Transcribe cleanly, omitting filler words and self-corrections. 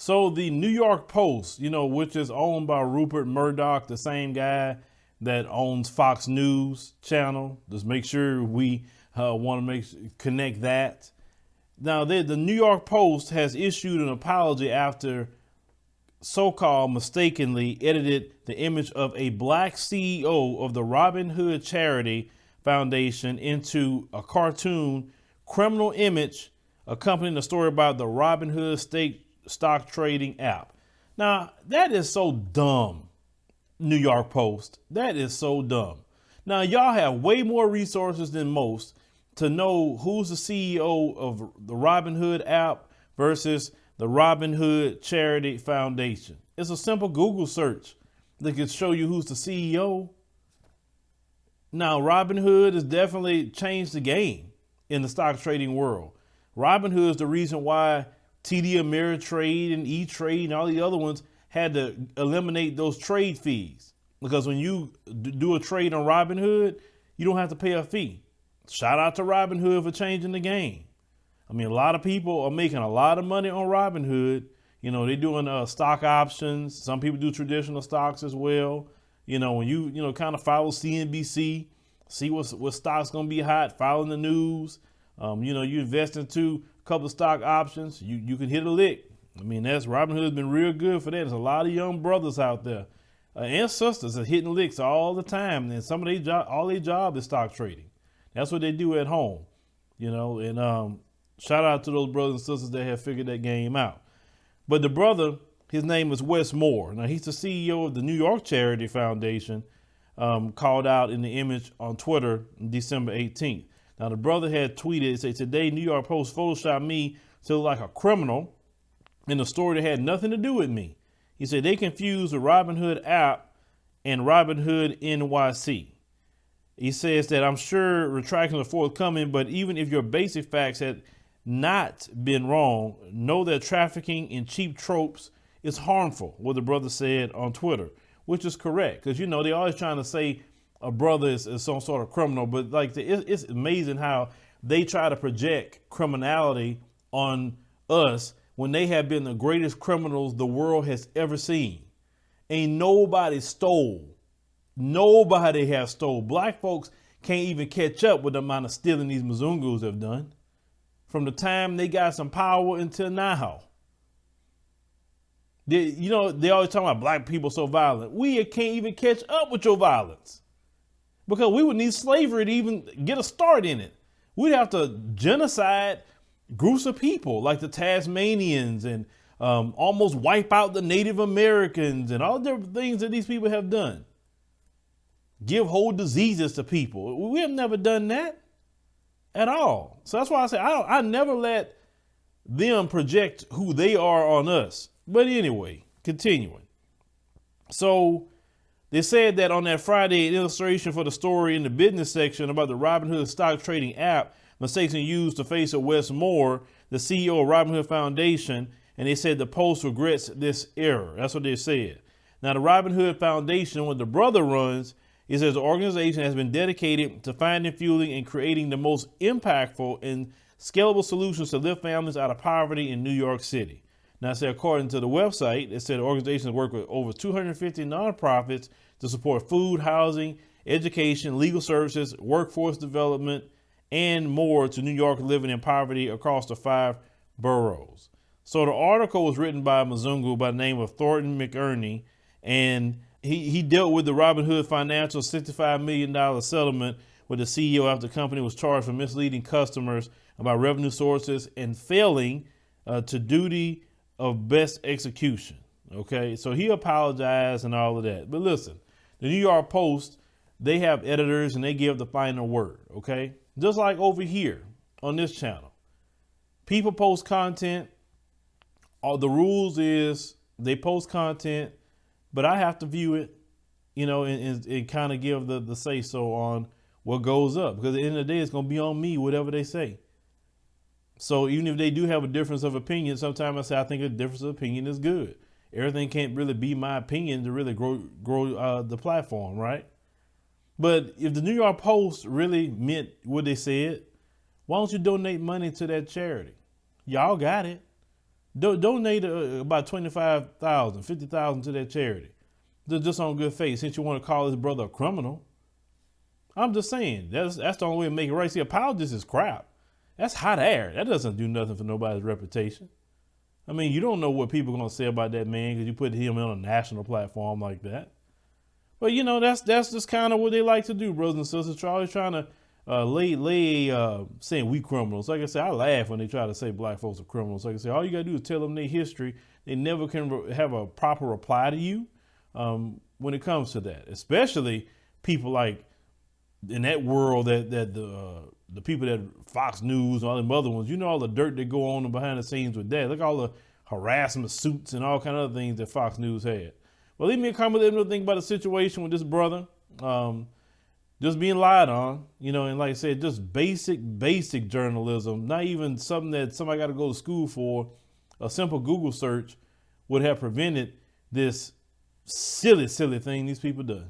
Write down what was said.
So the New York Post, which is owned by Rupert Murdoch, the same guy that owns Fox News channel. Just make sure we want to connect that. Now, the New York Post has issued an apology after so-called mistakenly edited the image of a black CEO of the Robinhood charity foundation into a cartoon criminal image accompanying the story about the Robinhood stock trading app. Now, that is so dumb, New York Post. That is so dumb. Now, y'all have way more resources than most to know who's the CEO of the Robinhood app versus the Robinhood Charity Foundation. It's a simple Google search that can show you who's the CEO. Now, Robinhood has definitely changed the game in the stock trading world. Robinhood is the reason why TD Ameritrade and E-Trade and all the other ones had to eliminate those trade fees. Because when you do a trade on Robinhood, you don't have to pay a fee. Shout out to Robinhood for changing the game. I mean, a lot of people are making a lot of money on Robinhood. They're doing stock options. Some people do traditional stocks as well. When you kind of follow CNBC, see what stock's going to be hot, following the news. You invest into a couple of stock options, you can hit a lick. I mean, Robinhood's been real good for that. There's a lot of young brothers out there and sisters are hitting licks all the time. And some of all their job is stock trading. That's what they do at home, and shout out to those brothers and sisters that have figured that game out. But the brother, his name is Wes Moore. Now, he's the CEO of the New York Charity Foundation, called out in the image on Twitter on December 18th. Now, the brother had tweeted, said, "Today, New York Post photoshopped me to look like a criminal in a story that had nothing to do with me." He said, "They confused the Robinhood app and Robinhood NYC." He says that, "I'm sure retractions are forthcoming, but even if your basic facts had not been wrong, know that trafficking in cheap tropes is harmful," what the brother said on Twitter, which is correct. Because, they always trying to say a brother is some sort of criminal, but it's amazing how they try to project criminality on us when they have been the greatest criminals the world has ever seen. Ain't nobody stole. Nobody has stole. Black folks can't even catch up with the amount of stealing these Mzungus have done from the time they got some power until now. They always talk about black people so violent. We can't even catch up with your violence because we would need slavery to even get a start in it. We'd have to genocide groups of people like the Tasmanians and almost wipe out the Native Americans and all the different things that these people have done. Give whole diseases to people. We have never done that at all. So that's why I say I never let them project who they are on us. But anyway, continuing. So they said that on that Friday, an illustration for the story in the business section about the Robinhood stock trading app mistakenly used the face of Wes Moore, the CEO of Robinhood Foundation, and they said the Post regrets this error. That's what they said. Now, the Robinhood Foundation, what the brother runs, is as an organization has been dedicated to finding, fueling, and creating the most impactful and scalable solutions to lift families out of poverty in New York City. Now, according to the website, it said the organization works with over 250 nonprofits to support food, housing, education, legal services, workforce development, and more to New York living in poverty across the 5 boroughs. So the article was written by a Mzungu by the name of Thornton McErney, and he dealt with the Robinhood Financial $65 million settlement with the CEO after the company was charged for misleading customers about revenue sources and failing to duty of best execution. Okay, so he apologized and all of that. But listen, the New York Post, they have editors and they give the final word. Okay, just like over here on this channel, people post content. All the rules is they post content, but I have to view it, and kind of give the say so on what goes up. Because at the end of the day, it's going to be on me, whatever they say. So even if they do have a difference of opinion, sometimes I say I think a difference of opinion is good. Everything can't really be my opinion to really grow the platform, right? But if the New York Post really meant what they said, why don't you donate money to that charity? Y'all got it. Donate about 25,000, 50,000 to that charity. Just on good faith, since you want to call his brother a criminal. I'm just saying, that's the only way to make it right. See, apologies is crap. That's hot air. That doesn't do nothing for nobody's reputation. I mean, you don't know what people are going to say about that man because you put him on a national platform like that. But, you know, that's just kind of what they like to do, brothers and sisters. Always trying to saying we criminals. Like I said, I laugh when they try to say black folks are criminals. Like I said, all you got to do is tell them their history. They never can have a proper reply to you when it comes to that, especially people like in that world that the people that Fox News and all them other ones, you know, all the dirt that go on behind the scenes with that. Look at all the harassment suits and all kind of other things that Fox News had. Well, leave me a comment. Let me think about the situation with this brother. Just being lied on, you know, and like I said, just basic journalism, not even something that somebody got to go to school for. A simple Google search would have prevented this silly thing these people done.